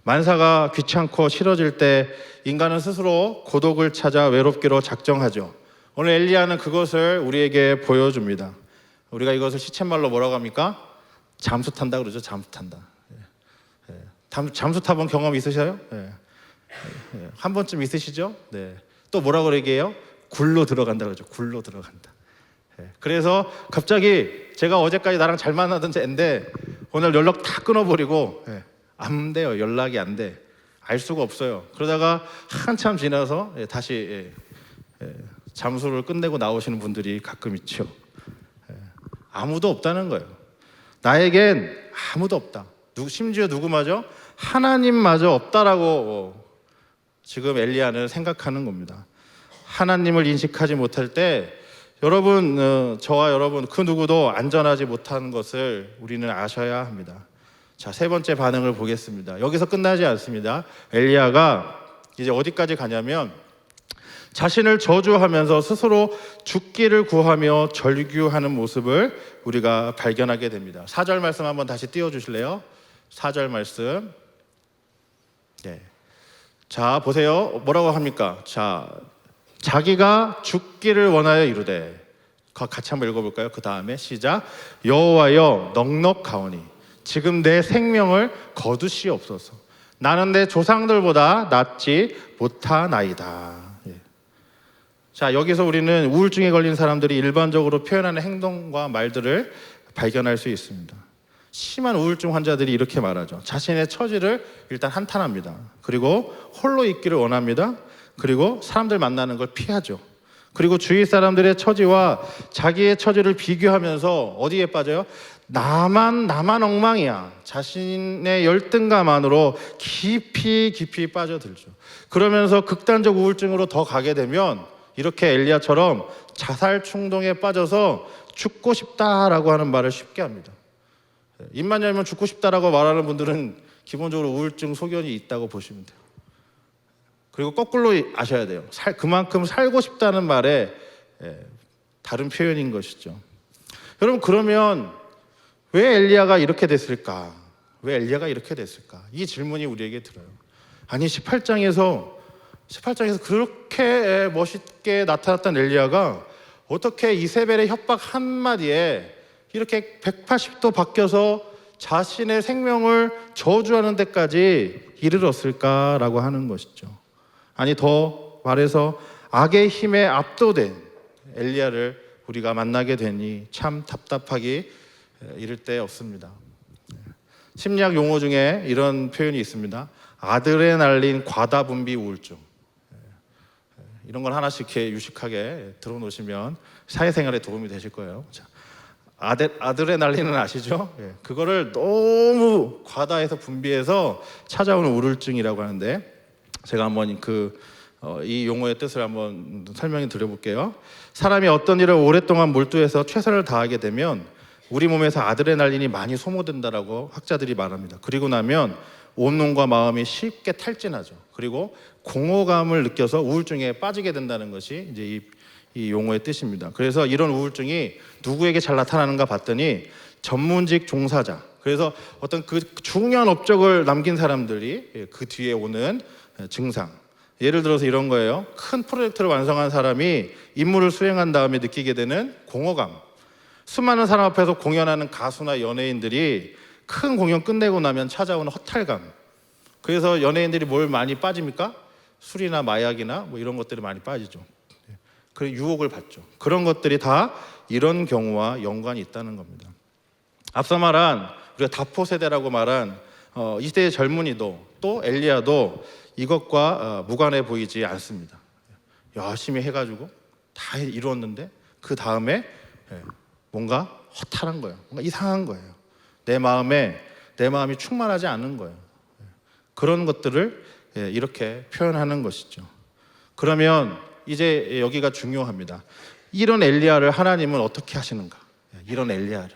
만사가 귀찮고 싫어질 때 인간은 스스로 고독을 찾아 외롭기로 작정하죠. 오늘 엘리야는 그것을 우리에게 보여줍니다. 우리가 이것을 시쳇말로 뭐라고 합니까? 잠수 탄다 그러죠. 잠수 탄다. 잠수 타본 경험 있으셔요? 한 번쯤 있으시죠? 네. 또 뭐라고 얘기해요? 굴로 들어간다 그러죠. 굴로 들어간다. 그래서 갑자기 제가 어제까지 나랑 잘 만나던 애인데 오늘 연락 다 끊어버리고 안 돼요. 연락이 안 돼. 알 수가 없어요. 그러다가 한참 지나서 다시 잠수를 끝내고 나오시는 분들이 가끔 있죠. 아무도 없다는 거예요. 나에겐 아무도 없다. 심지어 누구마저 하나님마저 없다라고 지금 엘리야는 생각하는 겁니다. 하나님을 인식하지 못할 때 여러분, 저와 여러분 그 누구도 안전하지 못한 것을 우리는 아셔야 합니다. 자, 세 번째 반응을 보겠습니다. 여기서 끝나지 않습니다. 엘리야가 이제 어디까지 가냐면 자신을 저주하면서 스스로 죽기를 구하며 절규하는 모습을 우리가 발견하게 됩니다. 4절 말씀 한번 다시 띄워주실래요? 4절 말씀. 자, 보세요. 뭐라고 합니까? 자, 자기가 죽기를 원하여 이르되, 같이 한번 읽어볼까요? 그 다음에 시작. 여호와여 넉넉하오니 지금 내 생명을 거두시옵소서. 나는 내 조상들보다 낫지 못하나이다. 자, 여기서 우리는 우울증에 걸린 사람들이 일반적으로 표현하는 행동과 말들을 발견할 수 있습니다. 심한 우울증 환자들이 이렇게 말하죠. 자신의 처지를 일단 한탄합니다. 그리고 홀로 있기를 원합니다. 그리고 사람들 만나는 걸 피하죠. 그리고 주위 사람들의 처지와 자기의 처지를 비교하면서 어디에 빠져요? 나만 엉망이야. 자신의 열등감 안으로 깊이 빠져들죠. 그러면서 극단적 우울증으로 더 가게 되면 이렇게 엘리야처럼 자살 충동에 빠져서 죽고 싶다라고 하는 말을 쉽게 합니다. 입만 열면 죽고 싶다라고 말하는 분들은 기본적으로 우울증 소견이 있다고 보시면 돼요. 그리고 거꾸로 아셔야 돼요. 그만큼 살고 싶다는 말에 다른 표현인 것이죠. 여러분, 그러면 왜 엘리야가 이렇게 됐을까? 왜 엘리야가 이렇게 됐을까? 이 질문이 우리에게 들어요. 아니 18장에서 그렇게 멋있게 나타났던 엘리야가 어떻게 이세벨의 협박 한마디에 이렇게 180도 바뀌어서 자신의 생명을 저주하는 데까지 이르렀을까라고 하는 것이죠. 아니 더 말해서 악의 힘에 압도된 엘리야를 우리가 만나게 되니 참 답답하기 이를 데 없습니다. 심리학 용어 중에 이런 표현이 있습니다. 아드레날린 과다 분비 우울증. 이런 걸 하나씩 이렇게 유식하게 들어놓으시면 사회생활에 도움이 되실 거예요. 자, 아드레날린은 아시죠? 예, 그거를 너무 과다해서 분비해서 찾아오는 우울증이라고 하는데, 제가 한번 이 용어의 뜻을 한번 설명해 드려볼게요. 사람이 어떤 일을 오랫동안 몰두해서 최선을 다하게 되면 우리 몸에서 아드레날린이 많이 소모된다라고 학자들이 말합니다. 그리고 나면 온몸과 마음이 쉽게 탈진하죠. 그리고 공허감을 느껴서 우울증에 빠지게 된다는 것이 이제 이 용어의 뜻입니다. 그래서 이런 우울증이 누구에게 잘 나타나는가 봤더니 전문직 종사자, 그래서 어떤 그 중요한 업적을 남긴 사람들이 그 뒤에 오는 증상, 예를 들어서 이런 거예요. 큰 프로젝트를 완성한 사람이 임무를 수행한 다음에 느끼게 되는 공허감. 수많은 사람 앞에서 공연하는 가수나 연예인들이 큰 공연 끝내고 나면 찾아오는 허탈감. 그래서 연예인들이 뭘 많이 빠집니까? 술이나 마약이나 뭐 이런 것들이 많이 빠지죠. 그리고 유혹을 받죠. 그런 것들이 다 이런 경우와 연관이 있다는 겁니다. 앞서 말한 우리가 다포 세대라고 말한 이 세대의 젊은이도 또 엘리야도 이것과 무관해 보이지 않습니다. 열심히 해가지고 다 이루었는데 그 다음에 뭔가 허탈한 거예요. 뭔가 이상한 거예요. 내 마음이 충만하지 않은 거예요. 그런 것들을 이렇게 표현하는 것이죠. 그러면 이제 여기가 중요합니다. 이런 엘리야를 하나님은 어떻게 하시는가? 이런 엘리야를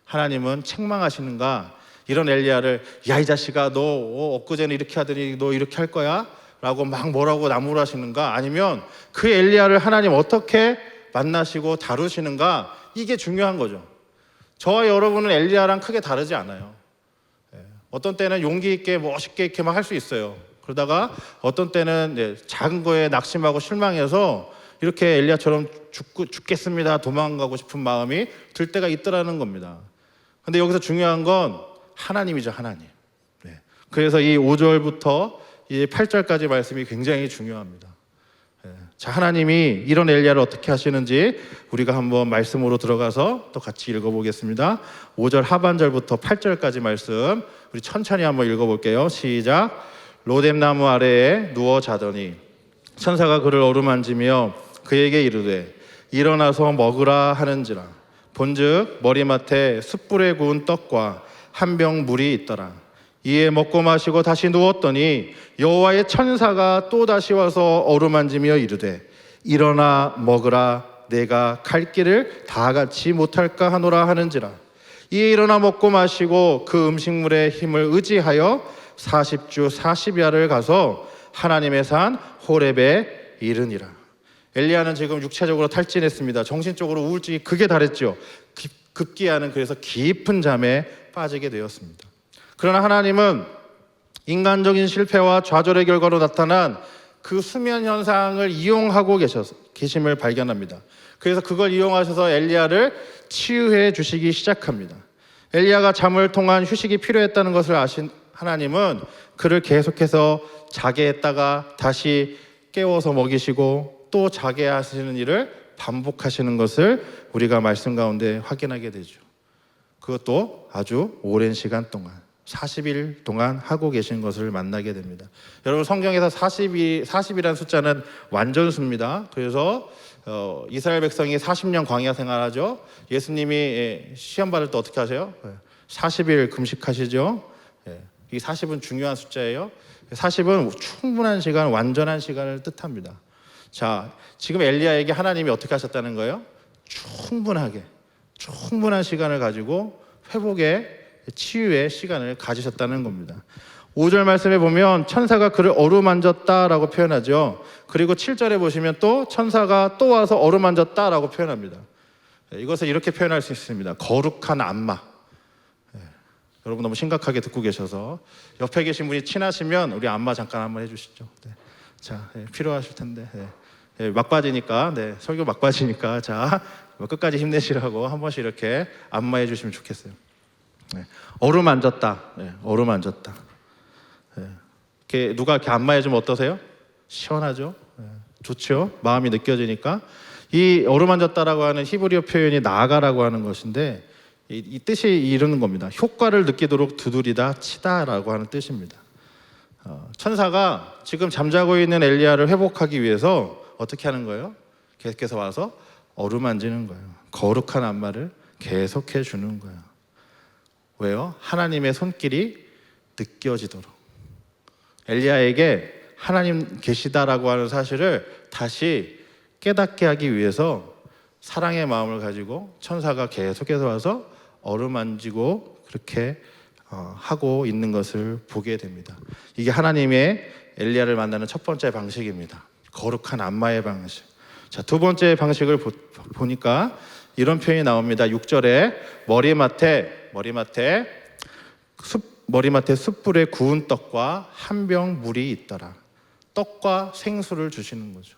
하나님은 책망하시는가? 이런 엘리야를 야 이 자식아 너 엊그제는 이렇게 하더니 너 이렇게 할 거야? 라고 막 뭐라고 나무라시는가? 아니면 그 엘리야를 하나님 어떻게 만나시고 다루시는가? 이게 중요한 거죠. 저와 여러분은 엘리야랑 크게 다르지 않아요. 어떤 때는 용기 있게 멋있게 이렇게 막 할 수 있어요. 그러다가 어떤 때는 작은 거에 낙심하고 실망해서 이렇게 엘리야처럼 죽겠습니다 도망가고 싶은 마음이 들 때가 있더라는 겁니다. 근데 여기서 중요한 건 하나님이죠. 하나님. 그래서 이 5절부터 이 8절까지 말씀이 굉장히 중요합니다. 자, 하나님이 이런 엘리야를 어떻게 하시는지 우리가 한번 말씀으로 들어가서 또 같이 읽어보겠습니다. 5절 하반절부터 8절까지 말씀 우리 천천히 한번 읽어볼게요. 시작. 로뎀나무 아래에 누워 자더니 천사가 그를 어루만지며 그에게 이르되 일어나서 먹으라 하는지라. 본즉 머리맡에 숯불에 구운 떡과 한 병 물이 있더라. 이에 먹고 마시고 다시 누웠더니 여호와의 천사가 또 다시 와서 어루만지며 이르되 일어나 먹으라. 내가 갈 길을 다 같이 못할까 하노라 하는지라. 이에 일어나 먹고 마시고 그 음식물의 힘을 의지하여 40주 40야를 가서 하나님의 산 호렙에 이르니라. 엘리야는 지금 육체적으로 탈진했습니다. 정신적으로 우울증이 극에 달했죠. 급기야는 그래서 깊은 잠에 빠지게 되었습니다. 그러나 하나님은 인간적인 실패와 좌절의 결과로 나타난 그 수면 현상을 이용하고 계심을 발견합니다. 그래서 그걸 이용하셔서 엘리야를 치유해 주시기 시작합니다. 엘리야가 잠을 통한 휴식이 필요했다는 것을 아신 하나님은 그를 계속해서 자게 했다가 다시 깨워서 먹이시고 또 자게 하시는 일을 반복하시는 것을 우리가 말씀 가운데 확인하게 되죠. 그것도 아주 오랜 시간 동안 40일 동안 하고 계신 것을 만나게 됩니다. 여러분 성경에서 40이라는 숫자는 완전수입니다. 그래서 이스라엘 백성이 40년 광야 생활하죠. 예수님이 시험 받을 때 어떻게 하세요? 40일 금식하시죠. 이 40은 중요한 숫자예요. 40은 충분한 시간, 완전한 시간을 뜻합니다. 자, 지금 엘리야에게 하나님이 어떻게 하셨다는 거예요? 충분한 시간을 가지고 회복의 치유의 시간을 가지셨다는 겁니다. 5절 말씀에 보면 천사가 그를 어루만졌다라고 표현하죠. 그리고 7절에 보시면 또 천사가 또 와서 어루만졌다라고 표현합니다. 이것을 이렇게 표현할 수 있습니다. 거룩한 안마. 여러분 너무 심각하게 듣고 계셔서 옆에 계신 분이 친하시면 우리 안마 잠깐 한번 해주시죠. 자, 필요하실 텐데 막바지니까 설교 막바지니까 자 끝까지 힘내시라고 한 번씩 이렇게 안마해 주시면 좋겠어요. 어루만졌다. 어루만졌다. 누가 이렇게 안마해 주면 어떠세요? 시원하죠? 좋죠? 마음이 느껴지니까. 이 어루만졌다라고 하는 히브리어 표현이 나아가라고 하는 것인데 이 뜻이 이르는 겁니다. 효과를 느끼도록 두드리다 치다라고 하는 뜻입니다. 천사가 지금 잠자고 있는 엘리야를 회복하기 위해서 어떻게 하는 거예요? 계속해서 와서 어루만지는 거예요. 거룩한 안마를 계속해 주는 거예요. 왜요? 하나님의 손길이 느껴지도록. 엘리야에게 하나님 계시다라고 하는 사실을 다시 깨닫게 하기 위해서 사랑의 마음을 가지고 천사가 계속해서 와서 어루만지고 그렇게 하고 있는 것을 보게 됩니다. 이게 하나님의 엘리야를 만나는 첫 번째 방식입니다. 거룩한 안마의 방식. 자, 두 번째 방식을 보니까 이런 표현이 나옵니다. 6절에 머리맡에 숯불에 구운 떡과 한 병 물이 있더라. 떡과 생수를 주시는 거죠.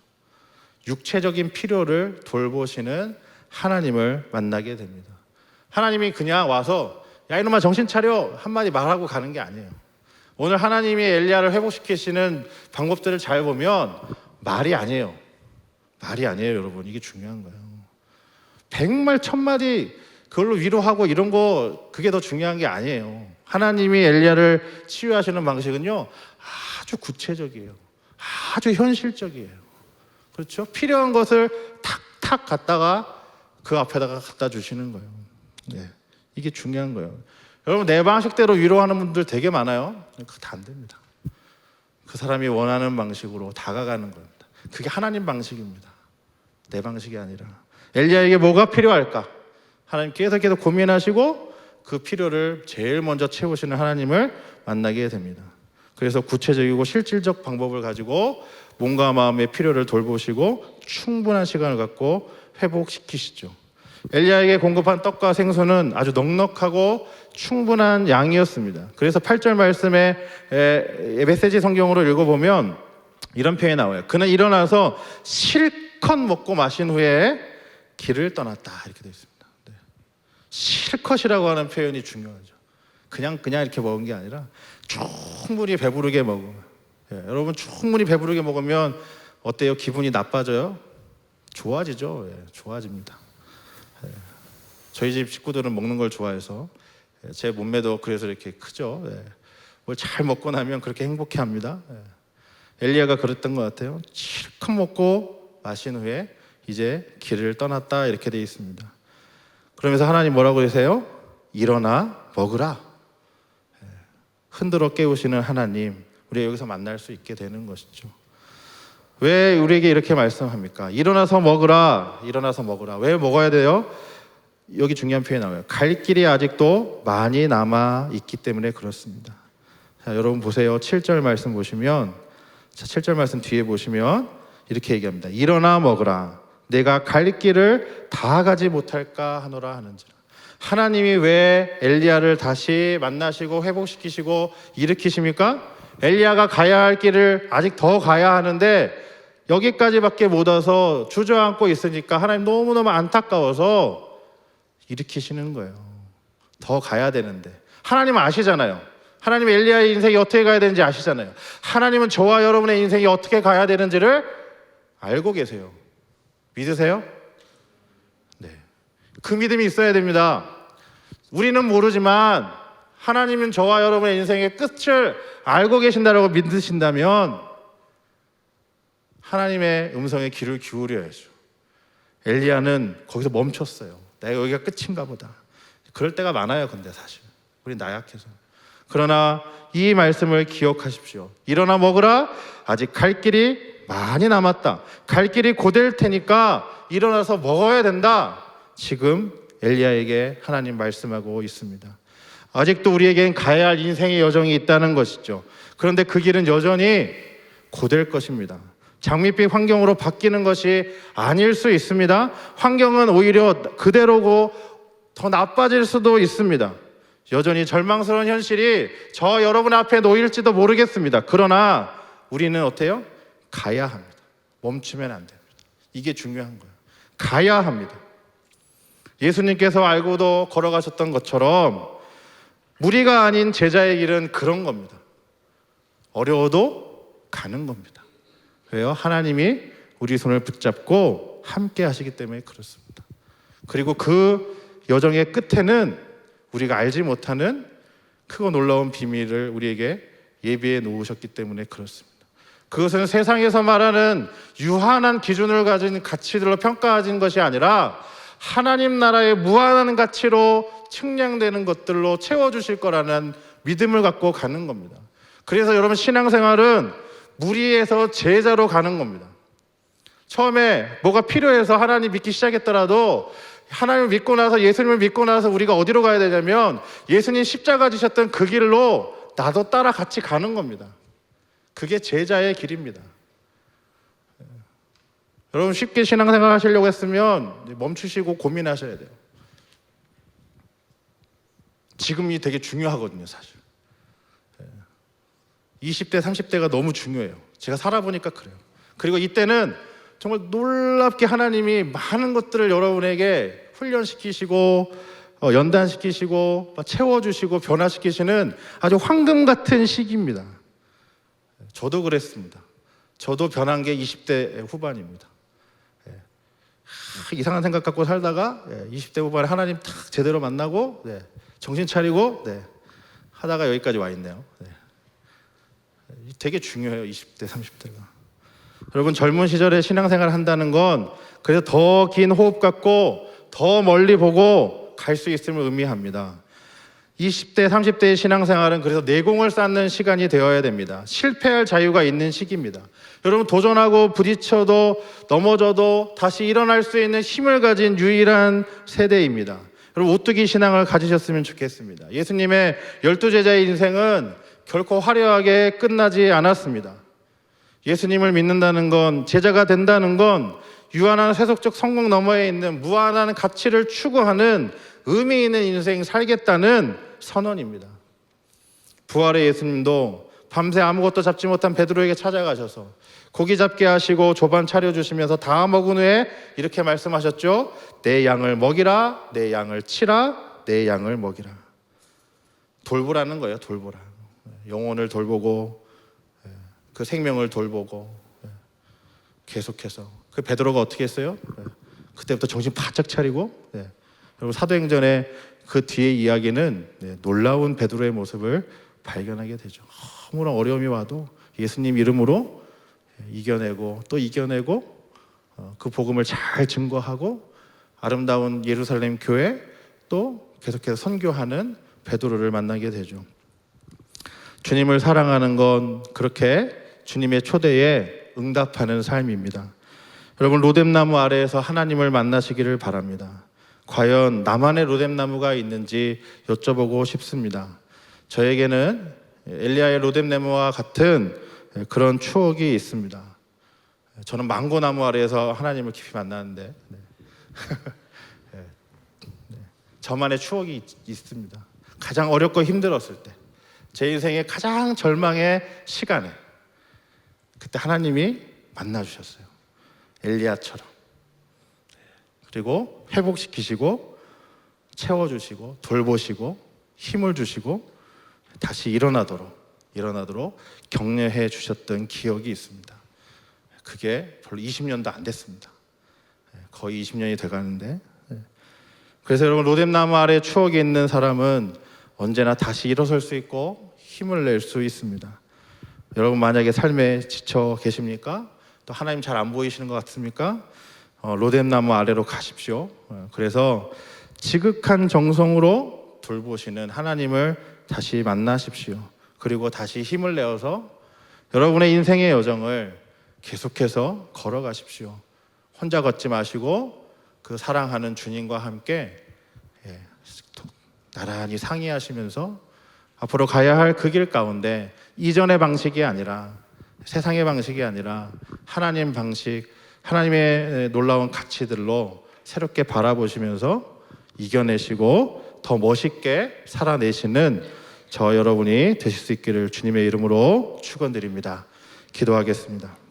육체적인 필요를 돌보시는 하나님을 만나게 됩니다. 하나님이 그냥 와서 야 이놈아 정신 차려 한마디 말하고 가는 게 아니에요. 오늘 하나님이 엘리야를 회복시키시는 방법들을 잘 보면 말이 아니에요. 말이 아니에요, 여러분. 이게 중요한 거예요. 100말 1000마디 그걸로 위로하고 이런 거 그게 더 중요한 게 아니에요. 하나님이 엘리야를 치유하시는 방식은요 아주 구체적이에요. 아주 현실적이에요. 그렇죠? 필요한 것을 탁탁 갖다가 그 앞에다가 갖다 주시는 거예요. 네. 이게 중요한 거예요. 여러분 내 방식대로 위로하는 분들 되게 많아요. 그거 다 안 됩니다. 그 사람이 원하는 방식으로 다가가는 겁니다. 그게 하나님 방식입니다. 내 방식이 아니라. 엘리야에게 뭐가 필요할까? 하나님 계속 고민하시고 그 필요를 제일 먼저 채우시는 하나님을 만나게 됩니다. 그래서 구체적이고 실질적 방법을 가지고 몸과 마음의 필요를 돌보시고 충분한 시간을 갖고 회복시키시죠. 엘리야에게 공급한 떡과 생수는 아주 넉넉하고 충분한 양이었습니다. 그래서 8절 말씀에 메시지 성경으로 읽어보면 이런 표현이 나와요. 그는 일어나서 실컷 먹고 마신 후에 길을 떠났다 이렇게 되어 있습니다. 네. 실컷이라고 하는 표현이 중요하죠. 그냥 이렇게 먹은 게 아니라 충분히 배부르게 먹으면 여러분 충분히 배부르게 먹으면 어때요? 기분이 나빠져요? 좋아지죠. 좋아집니다. 저희 집 식구들은 먹는 걸 좋아해서 제 몸매도 그래서 이렇게 크죠. 뭘 잘 먹고 나면 그렇게 행복해합니다. 엘리야가 그랬던 것 같아요. 실컷 먹고 마신 후에 이제 길을 떠났다 이렇게 되어 있습니다. 그러면서 하나님 뭐라고 하세요? 일어나 먹으라. 흔들어 깨우시는 하나님, 우리 여기서 만날 수 있게 되는 것이죠. 왜 우리에게 이렇게 말씀합니까? 일어나서 먹으라. 일어나서 먹으라. 왜 먹어야 돼요? 여기 중요한 표현이 나와요. 갈 길이 아직도 많이 남아 있기 때문에 그렇습니다. 자, 여러분 보세요. 7절 말씀 보시면 7절 말씀 뒤에 보시면 이렇게 얘기합니다. 일어나 먹으라. 내가 갈 길을 다 가지 못할까 하노라 하는지라. 하나님이 왜 엘리야를 다시 만나시고 회복시키시고 일으키십니까? 엘리야가 가야 할 길을 아직 더 가야 하는데 여기까지밖에 못 와서 주저앉고 있으니까 하나님 너무너무 안타까워서 일으키시는 거예요. 더 가야 되는데 하나님은 아시잖아요. 하나님은 엘리야의 인생이 어떻게 가야 되는지 아시잖아요. 하나님은 저와 여러분의 인생이 어떻게 가야 되는지를 알고 계세요. 믿으세요? 네. 그 믿음이 있어야 됩니다. 우리는 모르지만 하나님은 저와 여러분의 인생의 끝을 알고 계신다라고 믿으신다면 하나님의 음성에 귀를 기울여야죠. 엘리야는 거기서 멈췄어요. 내가 여기가 끝인가 보다. 그럴 때가 많아요. 근데 사실 우리 나약해서. 그러나 이 말씀을 기억하십시오. 일어나 먹으라. 아직 갈 길이 많이 남았다. 갈 길이 곧될 테니까 일어나서 먹어야 된다. 지금 엘리야에게 하나님 말씀하고 있습니다. 아직도 우리에겐 가야 할 인생의 여정이 있다는 것이죠. 그런데 그 길은 여전히 곧될 것입니다. 장밋빛 환경으로 바뀌는 것이 아닐 수 있습니다. 환경은 오히려 그대로고 더 나빠질 수도 있습니다. 여전히 절망스러운 현실이 저 여러분 앞에 놓일지도 모르겠습니다. 그러나 우리는 어때요? 가야 합니다. 멈추면 안 됩니다. 이게 중요한 거예요. 가야 합니다. 예수님께서 알고도 걸어가셨던 것처럼 무리가 아닌 제자의 길은 그런 겁니다. 어려워도 가는 겁니다. 왜요? 하나님이 우리 손을 붙잡고 함께 하시기 때문에 그렇습니다. 그리고 그 여정의 끝에는 우리가 알지 못하는 크고 놀라운 비밀을 우리에게 예비해 놓으셨기 때문에 그렇습니다. 그것은 세상에서 말하는 유한한 기준을 가진 가치들로 평가하진 것이 아니라 하나님 나라의 무한한 가치로 측량되는 것들로 채워주실 거라는 믿음을 갖고 가는 겁니다. 그래서 여러분, 신앙생활은 무리에서 제자로 가는 겁니다. 처음에 뭐가 필요해서 하나님 믿기 시작했더라도 하나님을 믿고 나서, 예수님을 믿고 나서 우리가 어디로 가야 되냐면 예수님 십자가 지셨던 그 길로 나도 따라 같이 가는 겁니다. 그게 제자의 길입니다. 여러분, 쉽게 신앙생활 하시려고 했으면 멈추시고 고민하셔야 돼요. 지금이 되게 중요하거든요, 사실. 20대, 30대가 너무 중요해요. 제가 살아보니까 그래요. 그리고 이때는 정말 놀랍게 하나님이 많은 것들을 여러분에게 훈련시키시고 연단시키시고 채워주시고 변화시키시는 아주 황금 같은 시기입니다. 저도 그랬습니다. 저도 변한 게 20대 후반입니다. 이상한 생각 갖고 살다가 20대 후반에 하나님 탁 제대로 만나고 정신 차리고 하다가 여기까지 와 있네요. 되게 중요해요, 20대, 30대가. 여러분, 젊은 시절에 신앙생활 한다는 건 그래서 더 긴 호흡 갖고 더 멀리 보고 갈 수 있음을 의미합니다. 20대, 30대의 신앙생활은 그래서 내공을 쌓는 시간이 되어야 됩니다. 실패할 자유가 있는 시기입니다. 여러분, 도전하고 부딪혀도 넘어져도 다시 일어날 수 있는 힘을 가진 유일한 세대입니다. 여러분, 오뚜기 신앙을 가지셨으면 좋겠습니다. 예수님의 12제자의 인생은 결코 화려하게 끝나지 않았습니다. 예수님을 믿는다는 건, 제자가 된다는 건 유한한 세속적 성공 너머에 있는 무한한 가치를 추구하는 의미 있는 인생 살겠다는 선언입니다. 부활의 예수님도 밤새 아무것도 잡지 못한 베드로에게 찾아가셔서 고기 잡게 하시고 조반 차려주시면서 다 먹은 후에 이렇게 말씀하셨죠. 내 양을 먹이라, 내 양을 치라, 내 양을 먹이라. 돌보라는 거예요, 돌보라. 영혼을 돌보고 그 생명을 돌보고 계속해서. 그 베드로가 어떻게 했어요? 그때부터 정신 바짝 차리고 여러분, 사도행전의 그 뒤의 이야기는 놀라운 베드로의 모습을 발견하게 되죠. 아무런 어려움이 와도 예수님 이름으로 이겨내고 또 이겨내고 그 복음을 잘 증거하고 아름다운 예루살렘 교회 또 계속해서 선교하는 베드로를 만나게 되죠. 주님을 사랑하는 건 그렇게 주님의 초대에 응답하는 삶입니다. 여러분, 로뎀나무 아래에서 하나님을 만나시기를 바랍니다. 과연 나만의 로뎀나무가 있는지 여쭤보고 싶습니다. 저에게는 엘리야의 로뎀나무와 같은 그런 추억이 있습니다. 저는 망고나무 아래에서 하나님을 깊이 만났는데 저만의 추억이 있습니다. 가장 어렵고 힘들었을 때, 제 인생의 가장 절망의 시간에 그때 하나님이 만나주셨어요. 엘리야처럼. 그리고 회복시키시고 채워주시고 돌보시고 힘을 주시고 다시 일어나도록 격려해 주셨던 기억이 있습니다. 그게 별로 20년도 안 됐습니다. 거의 20년이 돼가는데, 그래서 여러분, 로뎀나무 아래 추억이 있는 사람은 언제나 다시 일어설 수 있고 힘을 낼 수 있습니다. 여러분, 만약에 삶에 지쳐 계십니까? 또 하나님 잘 안 보이시는 것 같습니까? 로뎀나무 아래로 가십시오. 그래서 지극한 정성으로 돌보시는 하나님을 다시 만나십시오. 그리고 다시 힘을 내어서 여러분의 인생의 여정을 계속해서 걸어가십시오. 혼자 걷지 마시고 그 사랑하는 주님과 함께 나란히 상의하시면서 앞으로 가야 할 그 길 가운데 이전의 방식이 아니라, 세상의 방식이 아니라 하나님 방식, 하나님의 놀라운 가치들로 새롭게 바라보시면서 이겨내시고 더 멋있게 살아내시는 저 여러분이 되실 수 있기를 주님의 이름으로 축원드립니다. 기도하겠습니다.